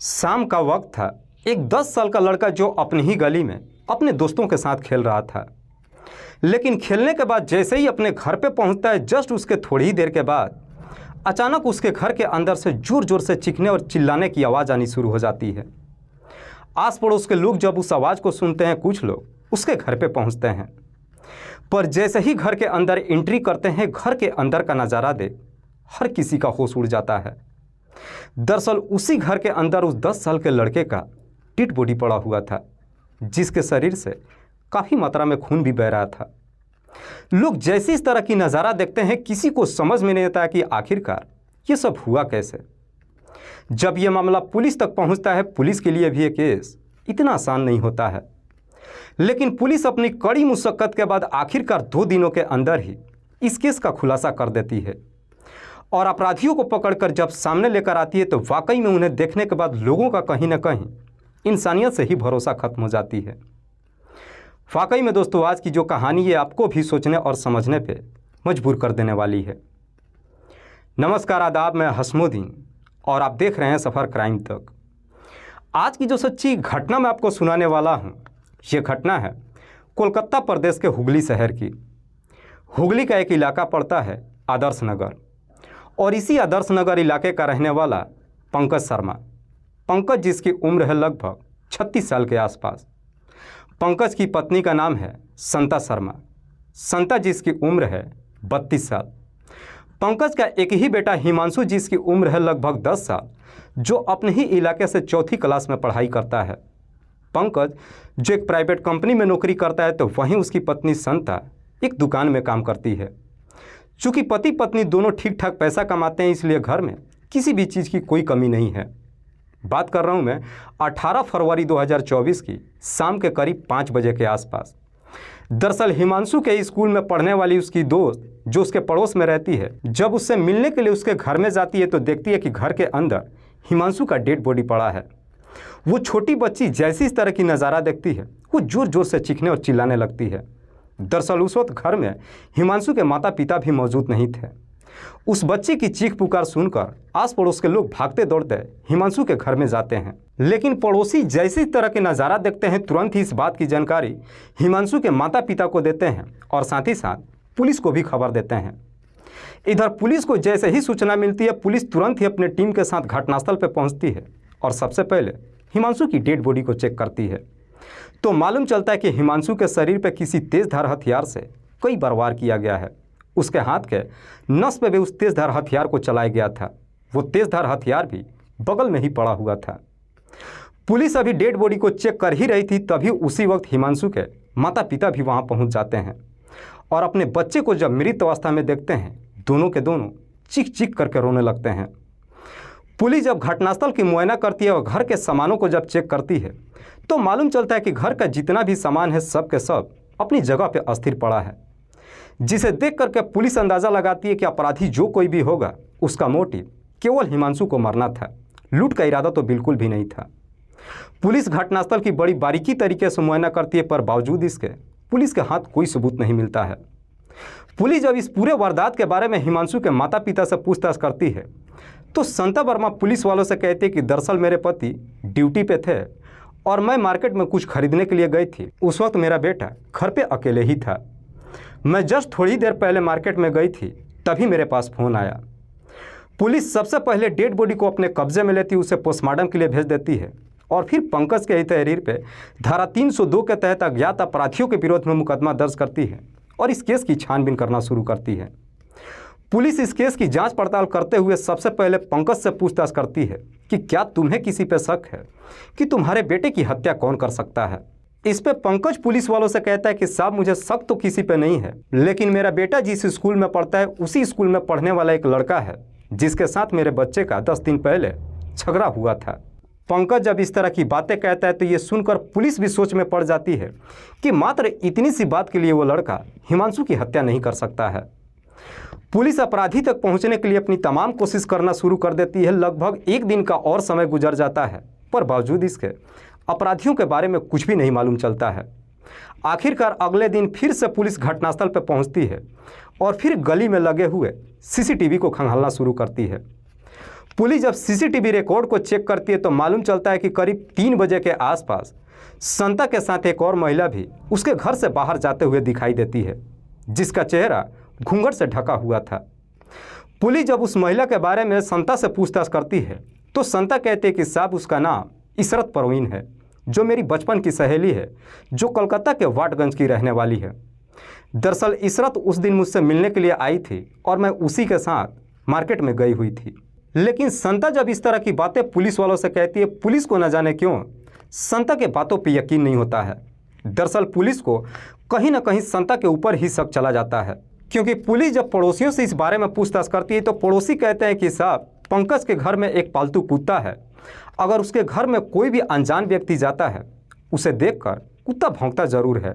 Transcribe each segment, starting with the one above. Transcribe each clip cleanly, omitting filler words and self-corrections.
शाम का वक्त था। एक 10 साल का लड़का जो अपनी ही गली में अपने दोस्तों के साथ खेल रहा था, लेकिन खेलने के बाद जैसे ही अपने घर पे पहुंचता है, जस्ट उसके थोड़ी ही देर के बाद अचानक उसके घर के अंदर से जोर जोर से चीखने और चिल्लाने की आवाज़ आनी शुरू हो जाती है। आस पड़ोस के लोग जब उस आवाज़ को सुनते हैं, कुछ लोग उसके घर पे पहुंचते हैं, पर जैसे ही घर के अंदर एंट्री करते हैं, घर के अंदर का नज़ारा देख हर किसी का होश उड़ जाता है। दरअसल उसी घर के अंदर उस 10 साल के लड़के का डेड बॉडी पड़ा हुआ था, जिसके शरीर से काफ़ी मात्रा में खून भी बह रहा था। लोग जैसे इस तरह की नज़ारा देखते हैं, किसी को समझ में नहीं आता कि आखिरकार ये सब हुआ कैसे। जब ये मामला पुलिस तक पहुंचता है, पुलिस के लिए भी ये केस इतना आसान नहीं होता है, लेकिन पुलिस अपनी कड़ी मुशक्कत के बाद आखिरकार 2 दिनों के अंदर ही इस केस का खुलासा कर देती है और अपराधियों को पकड़कर जब सामने लेकर आती है, तो वाकई में उन्हें देखने के बाद लोगों का कहीं ना कहीं इंसानियत से ही भरोसा खत्म हो जाती है। वाकई में दोस्तों, आज की जो कहानी है आपको भी सोचने और समझने पे मजबूर कर देने वाली है। नमस्कार, आदाब, मैं हसमुद्दीन और आप देख रहे हैं सफ़र क्राइम तक। आज की जो सच्ची घटना मैं आपको सुनाने वाला हूँ, ये घटना है कोलकाता प्रदेश के हुगली शहर की। हुगली का एक इलाका पड़ता है आदर्श नगर, और इसी आदर्श नगर इलाके का रहने वाला पंकज शर्मा। पंकज जिसकी उम्र है लगभग 36 साल के आसपास। पंकज की पत्नी का नाम है संता शर्मा। संता जिसकी उम्र है 32 साल। पंकज का एक ही बेटा हिमांशु जिसकी उम्र है लगभग 10 साल, जो अपने ही इलाके से 4th क्लास में पढ़ाई करता है। पंकज जो एक प्राइवेट कंपनी में नौकरी करता है, तो वहीं उसकी पत्नी संता एक दुकान में काम करती है। चूँकि पति पत्नी दोनों ठीक ठाक पैसा कमाते हैं, इसलिए घर में किसी भी चीज़ की कोई कमी नहीं है। बात कर रहा हूँ मैं 18 फरवरी 2024 की शाम के करीब 5 बजे के आसपास। दरअसल हिमांशु के स्कूल में पढ़ने वाली उसकी दोस्त जो उसके पड़ोस में रहती है, जब उससे मिलने के लिए उसके घर में जाती है, तो देखती है कि घर के अंदर हिमांशु का डेड बॉडी पड़ा है। वो छोटी बच्ची जैसी इस तरह की नज़ारा देखती है, वो जोर जोर से चीखने और चिल्लाने लगती है। दरअसल उस वक्त घर में हिमांशु के माता पिता भी मौजूद नहीं थे। उस बच्चे की चीख पुकार सुनकर आस पड़ोस के लोग भागते दौड़ते हिमांशु के घर में जाते हैं, लेकिन पड़ोसी जैसे इस तरह के नज़ारा देखते हैं, तुरंत ही इस बात की जानकारी हिमांशु के माता पिता को देते हैं और साथ ही साथ पुलिस को भी खबर देते हैं। इधर पुलिस को जैसे ही सूचना मिलती है, पुलिस तुरंत ही अपने टीम के साथ घटनास्थल पर पहुँचती है और सबसे पहले हिमांशु की डेड बॉडी को चेक करती है। तो मालूम चलता है कि हिमांशु के शरीर पर किसी तेज़धार हथियार से कई बार वार किया गया है। उसके हाथ के नस पे भी उस तेज़धार हथियार को चलाया गया था। वो तेज़धार हथियार भी बगल में ही पड़ा हुआ था। पुलिस अभी डेड बॉडी को चेक कर ही रही थी, तभी उसी वक्त हिमांशु के माता पिता भी वहां पहुंच जाते हैं और अपने बच्चे को जब मृत अवस्था में देखते हैं, दोनों के दोनों चीख चीख करके रोने लगते हैं। पुलिस जब घटनास्थल की मुआयना करती है और घर के सामानों को जब चेक करती है, तो मालूम चलता है कि घर का जितना भी सामान है, सब के सब अपनी जगह पे अस्थिर पड़ा है, जिसे देख करके पुलिस अंदाज़ा लगाती है कि अपराधी जो कोई भी होगा, उसका मोटिव केवल हिमांशु को मारना था। लूट का इरादा तो बिल्कुल भी नहीं था। पुलिस घटनास्थल की बड़ी बारीकी तरीके से मुआयना करती है, पर बावजूद इसके पुलिस के हाथ कोई सबूत नहीं मिलता है। पुलिस जब इस पूरे वारदात के बारे में हिमांशु के माता पिता से पूछताछ करती है, तो संता वर्मा पुलिस वालों से कहते कि दरअसल मेरे पति ड्यूटी पे थे और मैं मार्केट में कुछ खरीदने के लिए गई थी। उस वक्त मेरा बेटा घर पे अकेले ही था। मैं जस्ट थोड़ी देर पहले मार्केट में गई थी, तभी मेरे पास फ़ोन आया। पुलिस सबसे पहले डेड बॉडी को अपने कब्जे में लेती, उसे पोस्टमार्टम के लिए भेज देती है और फिर पंकज के ही तहरीर पे धारा 302 के तहत अज्ञात अपराधियों के विरोध में मुकदमा दर्ज करती है और इस केस की छानबीन करना शुरू करती है। पुलिस इस केस की जांच पड़ताल करते हुए सबसे पहले पंकज से पूछताछ करती है कि क्या तुम्हें किसी पे शक है कि तुम्हारे बेटे की हत्या कौन कर सकता है। इस पे पंकज पुलिस वालों से कहता है कि साहब, मुझे शक तो किसी पे नहीं है, लेकिन मेरा बेटा जिस स्कूल में पढ़ता है, उसी स्कूल में पढ़ने वाला एक लड़का है जिसके साथ मेरे बच्चे का 10 दिन पहले झगड़ा हुआ था। पंकज जब इस तरह की बातें कहता है, तो ये सुनकर पुलिस भी सोच में पड़ जाती है कि मात्र इतनी सी बात के लिए वो लड़का हिमांशु की हत्या नहीं कर सकता है। पुलिस अपराधी तक पहुंचने के लिए अपनी तमाम कोशिश करना शुरू कर देती है। लगभग 1 दिन का और समय गुजर जाता है, पर बावजूद इसके अपराधियों के बारे में कुछ भी नहीं मालूम चलता है। आखिरकार अगले दिन फिर से पुलिस घटनास्थल पर पहुंचती है और फिर गली में लगे हुए CCTV को खंगालना शुरू करती है। पुलिस जब सीसीटीवी रिकॉर्ड को चेक करती है तो मालूम चलता है कि करीब 3 बजे के आसपास संता के साथ एक और महिला भी उसके घर से बाहर जाते हुए दिखाई देती है, जिसका चेहरा घूंघट से ढका हुआ था। पुलिस जब उस महिला के बारे में संता से पूछताछ करती है तो संता कहते हैं कि साहब उसका नाम इशरत परवीन है, जो मेरी बचपन की सहेली है, जो कोलकाता के वाटगंज की रहने वाली है। दरअसल इशरत उस दिन मुझसे मिलने के लिए आई थी और मैं उसी के साथ मार्केट में गई हुई थी। लेकिन संता जब इस तरह की बातें पुलिस वालों से कहती है, पुलिस को न जाने क्यों संता के बातों पर यकीन नहीं होता है। दरअसल पुलिस को कहीं ना कहीं संता के ऊपर ही शक चला जाता है, क्योंकि पुलिस जब पड़ोसियों से इस बारे में पूछताछ करती है तो पड़ोसी कहते हैं कि साहब पंकज के घर में एक पालतू कुत्ता है, अगर उसके घर में कोई भी अनजान व्यक्ति जाता है उसे देखकर कुत्ता भौंकता जरूर है।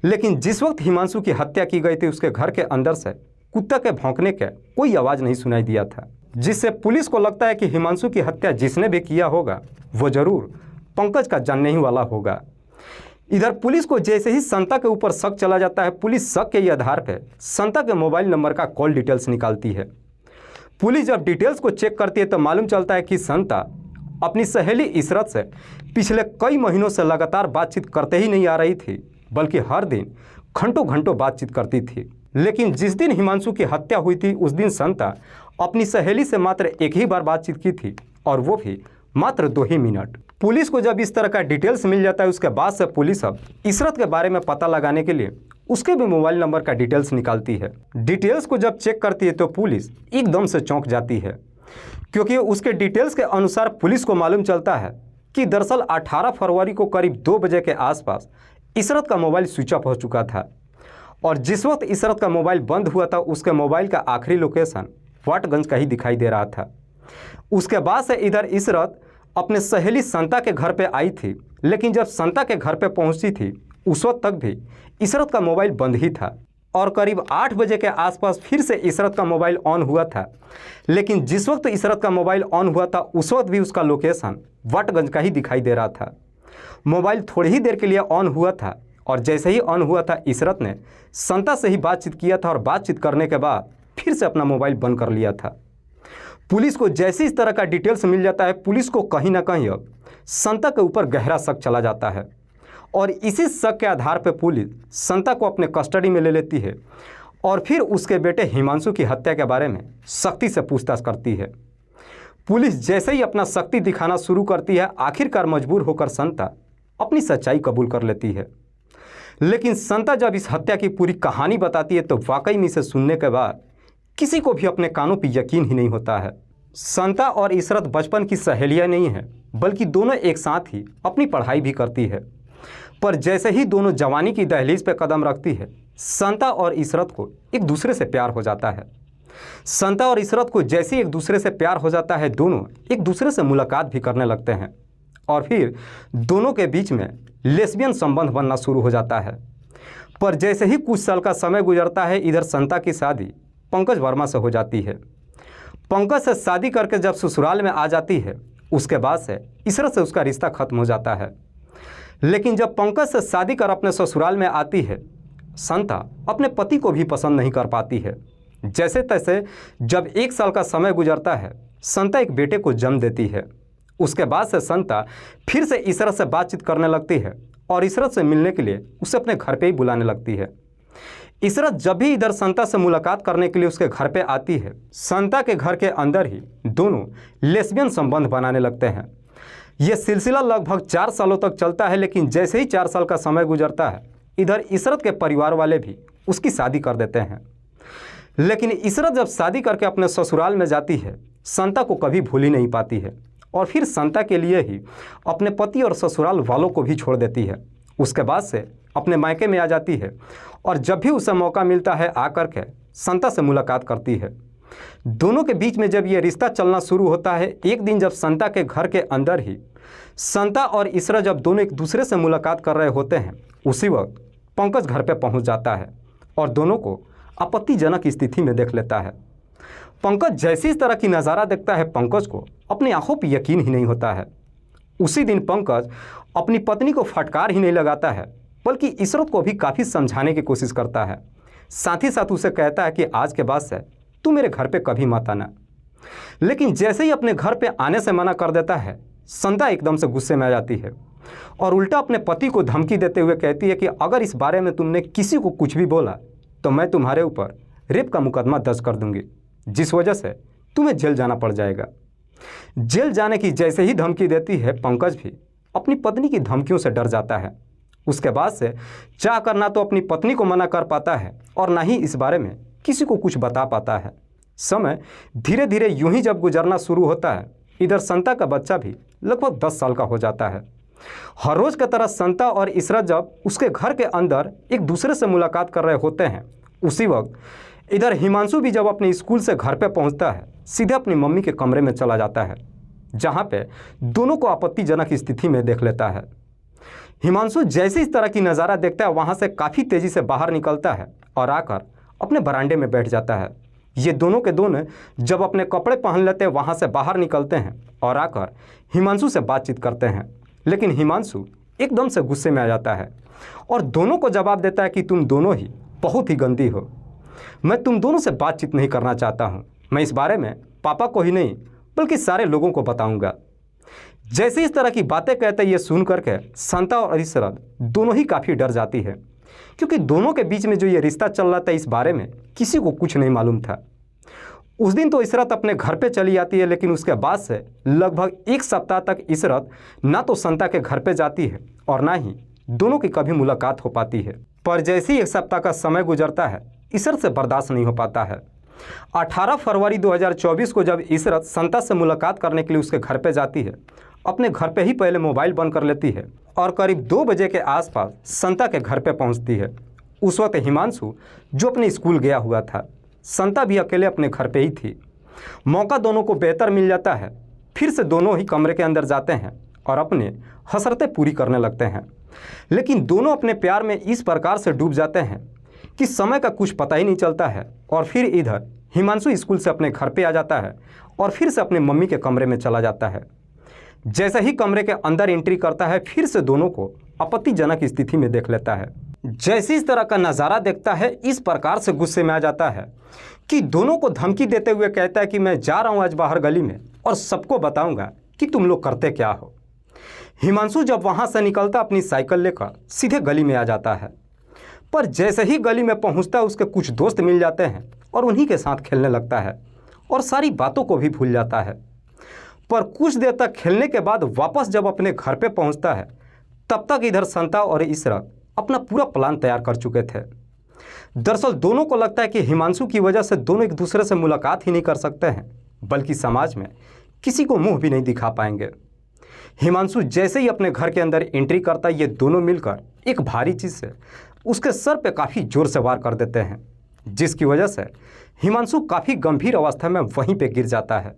लेकिन जिस वक्त हिमांशु की हत्या की गई थी उसके घर के अंदर से कुत्ता के भौंकने का कोई आवाज़ नहीं सुनाई दिया था, जिससे पुलिस को लगता है कि हिमांशु की हत्या जिसने भी किया होगा वो जरूर पंकज का जानने ही वाला होगा। इधर पुलिस को जैसे ही संता के ऊपर शक चला जाता है, पुलिस शक के आधार पर संता के मोबाइल नंबर का कॉल डिटेल्स निकालती है। पुलिस जब डिटेल्स को चेक करती है तो मालूम चलता है कि संता अपनी सहेली इशरत से पिछले कई महीनों से लगातार बातचीत करते ही नहीं आ रही थी, बल्कि हर दिन घंटों घंटों बातचीत करती थी। लेकिन जिस दिन हिमांशु की हत्या हुई थी उस दिन संता अपनी सहेली से मात्र एक ही बार बातचीत की थी, और वो भी मात्र 2 ही मिनट। पुलिस को जब इस तरह का डिटेल्स मिल जाता है उसके बाद से पुलिस अब इशरत के बारे में पता लगाने के लिए उसके भी मोबाइल नंबर का डिटेल्स निकालती है। डिटेल्स को जब चेक करती है तो पुलिस एकदम से चौंक जाती है, क्योंकि उसके डिटेल्स के अनुसार पुलिस को मालूम चलता है कि दरअसल 18 फरवरी को करीब 2 बजे के आसपास इशरत का मोबाइल स्विच ऑफ हो चुका था, और जिस वक्त इशरत का मोबाइल बंद हुआ था उसके मोबाइल का आखिरी लोकेशन वाटगंज का ही दिखाई दे रहा था। उसके बाद से इधर इशरत अपने सहेली संता के घर पे आई थी, लेकिन जब संता के घर पे पहुंची थी उस वक्त तक भी इशरत का मोबाइल बंद ही था, और करीब 8 बजे के आसपास फिर से इशरत का मोबाइल ऑन हुआ था। लेकिन जिस वक्त इशरत का मोबाइल ऑन हुआ था उस वक्त भी उसका लोकेशन वाटगंज का ही दिखाई दे रहा था। मोबाइल थोड़ी ही देर के लिए ऑन हुआ था, और जैसे ही ऑन हुआ था इशरत ने संता से ही बातचीत किया था, और बातचीत करने के बाद फिर से अपना मोबाइल बंद कर लिया था। पुलिस को जैसे इस तरह का डिटेल्स मिल जाता है, पुलिस को कहीं ना कहीं अब संता के ऊपर गहरा शक चला जाता है, और इसी शक के आधार पर पुलिस संता को अपने कस्टडी में ले लेती है और फिर उसके बेटे हिमांशु की हत्या के बारे में सख्ती से पूछताछ करती है। पुलिस जैसे ही अपना शक्ति दिखाना शुरू करती है, आखिरकार मजबूर होकर संता अपनी सच्चाई कबूल कर लेती है। लेकिन संता जब इस हत्या की पूरी कहानी बताती है तो वाकई में इसे सुनने के बाद किसी को भी अपने कानों पर यकीन ही नहीं होता है। संता और इशरत बचपन की सहेलियां नहीं है, बल्कि दोनों एक साथ ही अपनी पढ़ाई भी करती है। पर जैसे ही दोनों जवानी की दहलीज पर कदम रखती है, संता और इशरत को एक दूसरे से प्यार हो जाता है। संता और इशरत को जैसे एक दूसरे से प्यार हो जाता है, दोनों एक दूसरे से मुलाकात भी करने लगते हैं, और फिर दोनों के बीच में लेस्बियन संबंध बनना शुरू हो जाता है। पर जैसे ही कुछ साल का समय गुजरता है, इधर संता की शादी पंकज वर्मा से हो जाती है। पंकज से शादी करके जब ससुराल में आ जाती है, उसके बाद से इशरत से उसका रिश्ता खत्म हो जाता है। लेकिन जब पंकज से शादी कर अपने ससुराल में आती है, संता अपने पति को भी पसंद नहीं कर पाती है। जैसे तैसे जब 1 साल का समय गुजरता है, संता एक बेटे को जन्म देती है। उसके बाद से संता फिर से इशरत से बातचीत करने लगती है और इशरत से मिलने के लिए उसे अपने घर पे ही बुलाने लगती है। इशरत जब भी इधर संता से मुलाकात करने के लिए उसके घर पे आती है, संता के घर के अंदर ही दोनों लेस्बियन संबंध बनाने लगते हैं। यह सिलसिला लगभग 4 सालों तक चलता है, लेकिन जैसे ही 4 साल का समय गुजरता है, इधर इशरत के परिवार वाले भी उसकी शादी कर देते हैं। लेकिन इशरत जब शादी करके अपने ससुराल में जाती है, संता को कभी भूल ही नहीं पाती है, और फिर संता के लिए ही अपने पति और ससुराल वालों को भी छोड़ देती है। उसके बाद से अपने मायके में आ जाती है, और जब भी उसे मौका मिलता है आकर के संता से मुलाकात करती है। दोनों के बीच में जब ये रिश्ता चलना शुरू होता है, एक दिन जब संता के घर के अंदर ही संता और इशरत जब दोनों एक दूसरे से मुलाकात कर रहे होते हैं, उसी वक्त पंकज घर पे पहुंच जाता है और दोनों को आपत्तिजनक स्थिति में देख लेता है। पंकज जैसे इस तरह की नज़ारा देखता है, पंकज को अपनी आंखों पर यकीन ही नहीं होता है। उसी दिन पंकज अपनी पत्नी को फटकार ही नहीं लगाता है, बल्कि इशरत को भी काफ़ी समझाने की कोशिश करता है। साथ ही साथ उसे कहता है कि आज के बाद से तू मेरे घर पे कभी मत आना। लेकिन जैसे ही अपने घर पे आने से मना कर देता है, संता एकदम से गुस्से में आ जाती है और उल्टा अपने पति को धमकी देते हुए कहती है कि अगर इस बारे में तुमने किसी को कुछ भी बोला तो मैं तुम्हारे ऊपर रेप का मुकदमा दर्ज कर दूंगी, जिस वजह से तुम्हें जेल जाना पड़ जाएगा। जेल जाने की जैसे ही धमकी देती है, पंकज भी अपनी पत्नी की धमकियों से डर जाता है। उसके बाद से चाह कर ना तो अपनी पत्नी को मना कर पाता है और ना ही इस बारे में किसी को कुछ बता पाता है। समय धीरे धीरे यूं ही जब गुजरना शुरू होता है, इधर संता का बच्चा भी लगभग 10 साल का हो जाता है। हर रोज़ की तरह संता और इशरत जब उसके घर के अंदर एक दूसरे से मुलाकात कर रहे होते हैं, उसी वक्त इधर हिमांशु भी जब अपने स्कूल से घर पे पहुंचता है, सीधे अपनी मम्मी के कमरे में चला जाता है, जहां पे दोनों को आपत्तिजनक स्थिति में देख लेता है। हिमांशु जैसे इस तरह की नज़ारा देखता है, वहां से काफ़ी तेज़ी से बाहर निकलता है और आकर अपने बरामदे में बैठ जाता है। ये दोनों के दोनों जब अपने कपड़े पहन लेते हैं, वहाँ से बाहर निकलते हैं और आकर हिमांशु से बातचीत करते हैं। लेकिन हिमांशु एकदम से गुस्से में आ जाता है और दोनों को जवाब देता है कि तुम दोनों ही बहुत ही गंदी हो, मैं तुम दोनों से बातचीत नहीं करना चाहता हूँ। मैं इस बारे में पापा को ही नहीं बल्कि सारे लोगों को बताऊँगा। जैसे इस तरह की बातें कहते ये सुन करके संता और इशरत दोनों ही काफ़ी डर जाती है, क्योंकि दोनों के बीच में जो ये रिश्ता चल रहा था, इस बारे में किसी को कुछ नहीं मालूम था। उस दिन तो इशरत अपने घर पे चली जाती है, लेकिन उसके बाद से लगभग 1 सप्ताह तक इशरत ना तो संता के घर पे जाती है और ना ही दोनों की कभी मुलाकात हो पाती है। पर जैसे ही 1 सप्ताह का समय गुजरता है, इशरत से बर्दाश्त नहीं हो पाता है। 18 फरवरी 2024 को जब इशरत संता से मुलाकात करने के लिए उसके घर पे जाती है, अपने घर पे ही पहले मोबाइल बंद कर लेती है और करीब 2 बजे के आसपास संता के घर पे पहुंचती है। उस वक्त हिमांशु जो अपने स्कूल गया हुआ था, संता भी अकेले अपने घर पे ही थी। मौका दोनों को बेहतर मिल जाता है। फिर से दोनों ही कमरे के अंदर जाते हैं और अपने हसरतें पूरी करने लगते हैं। लेकिन दोनों अपने प्यार में इस प्रकार से डूब जाते हैं कि समय का कुछ पता ही नहीं चलता है। और फिर इधर हिमांशु स्कूल से अपने घर पे आ जाता है और फिर से अपने मम्मी के कमरे में चला जाता है। जैसे ही कमरे के अंदर एंट्री करता है, फिर से दोनों को आपत्तिजनक स्थिति में देख लेता है। जैसे इस तरह का नज़ारा देखता है, इस प्रकार से गुस्से में आ जाता है कि दोनों को धमकी देते हुए कहता है कि मैं जा रहा हूँ आज बाहर गली में और सबको बताऊंगा कि तुम लोग करते क्या हो। हिमांशु जब वहाँ से निकलता अपनी साइकिल लेकर सीधे गली में आ जाता है, पर जैसे ही गली में पहुँचता है, उसके कुछ दोस्त मिल जाते हैं और उन्हीं के साथ खेलने लगता है और सारी बातों को भी भूल जाता है। पर कुछ देर तक खेलने के बाद वापस जब अपने घर पे पहुंचता है, तब तक इधर संता और इशरत अपना पूरा प्लान तैयार कर चुके थे। दरअसल दोनों को लगता है कि हिमांशु की वजह से दोनों एक दूसरे से मुलाकात ही नहीं कर सकते हैं, बल्कि समाज में किसी को मुंह भी नहीं दिखा पाएंगे। हिमांशु जैसे ही अपने घर के अंदर एंट्री करता है, ये दोनों मिलकर एक भारी चीज़ से उसके सर पे काफ़ी जोर से वार कर देते हैं, जिसकी वजह से हिमांशु काफ़ी गंभीर अवस्था में वहीं पे गिर जाता है।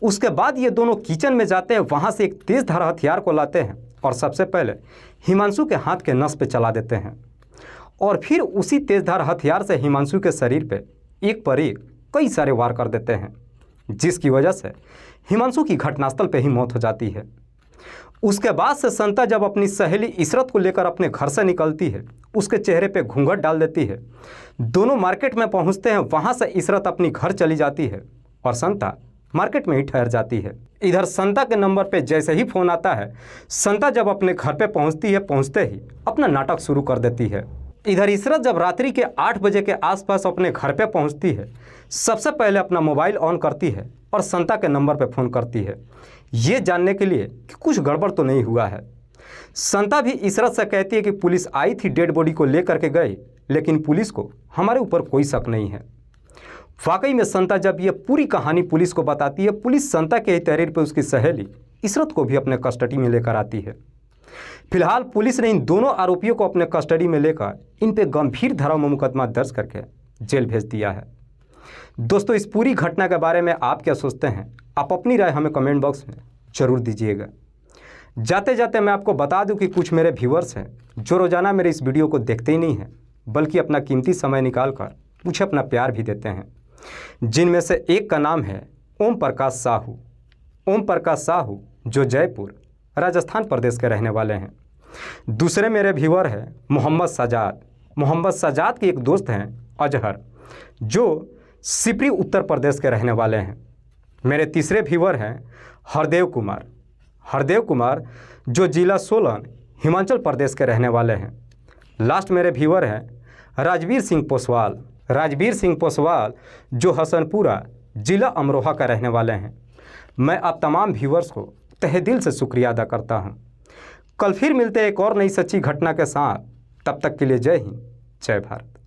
उसके बाद ये दोनों किचन में जाते हैं, वहाँ से एक तेज़ धार हथियार को लाते हैं और सबसे पहले हिमांशु के हाथ के नस पे चला देते हैं और फिर उसी तेज़ धार हथियार से हिमांशु के शरीर पे एक पर एक कई सारे वार कर देते हैं, जिसकी वजह से हिमांशु की घटनास्थल पे ही मौत हो जाती है। उसके बाद से संता जब अपनी सहेली इशरत को लेकर अपने घर से निकलती है, उसके चेहरे पे घूंघट डाल देती है। दोनों मार्केट में पहुंचते हैं, वहां से इशरत अपनी घर चली जाती है और संता मार्केट में ही ठहर जाती है। इधर संता के नंबर पे जैसे ही फ़ोन आता है, संता जब अपने घर पे पहुंचती है, पहुंचते ही अपना नाटक शुरू कर देती है। इधर इशरत जब रात्रि के 8 बजे के आसपास अपने घर पे पहुंचती है, सबसे पहले अपना मोबाइल ऑन करती है और संता के नंबर पे फ़ोन करती है, ये जानने के लिए कि कुछ गड़बड़ तो नहीं हुआ है। संता भी इशरत से कहती है कि पुलिस आई थी, डेड बॉडी को लेकर के गई, लेकिन पुलिस को हमारे ऊपर कोई शक नहीं है। वाकई में संता जब ये पूरी कहानी पुलिस को बताती है, पुलिस संता के ही तहरीर पर उसकी सहेली इशरत को भी अपने कस्टडी में लेकर आती है। फिलहाल पुलिस ने इन दोनों आरोपियों को अपने कस्टडी में लेकर इन पे गंभीर धारा में मुकदमा दर्ज करके जेल भेज दिया है। दोस्तों, इस पूरी घटना के बारे में आप क्या सोचते हैं? आप अपनी राय हमें कमेंट बॉक्स में ज़रूर दीजिएगा। जाते जाते मैं आपको बता दूं कि कुछ मेरे व्यूअर्स हैं जो रोज़ाना मेरे इस वीडियो को देखते ही नहीं हैं, बल्कि अपना कीमती समय निकाल कर मुझे अपना प्यार भी देते हैं, जिनमें से एक का नाम है ओम प्रकाश साहू। ओम प्रकाश साहू जो जयपुर राजस्थान प्रदेश के रहने वाले हैं। दूसरे मेरे व्यूअर हैं मोहम्मद सजाद। मोहम्मद सजाद के एक दोस्त हैं अजहर, जो सिपरी उत्तर प्रदेश के रहने वाले हैं। मेरे तीसरे व्यूअर हैं हरदेव कुमार। हरदेव कुमार जो जिला सोलन हिमाचल प्रदेश के रहने वाले हैं। लास्ट मेरे व्यूअर हैं राजवीर सिंह पोसवाल। राजवीर सिंह पोसवाल जो हसनपुरा जिला अमरोहा का रहने वाले हैं। मैं आप तमाम व्यूअर्स को तहे दिल से शुक्रिया अदा करता हूं। कल फिर मिलते एक और नई सच्ची घटना के साथ। तब तक के लिए जय हिंद, जय भारत।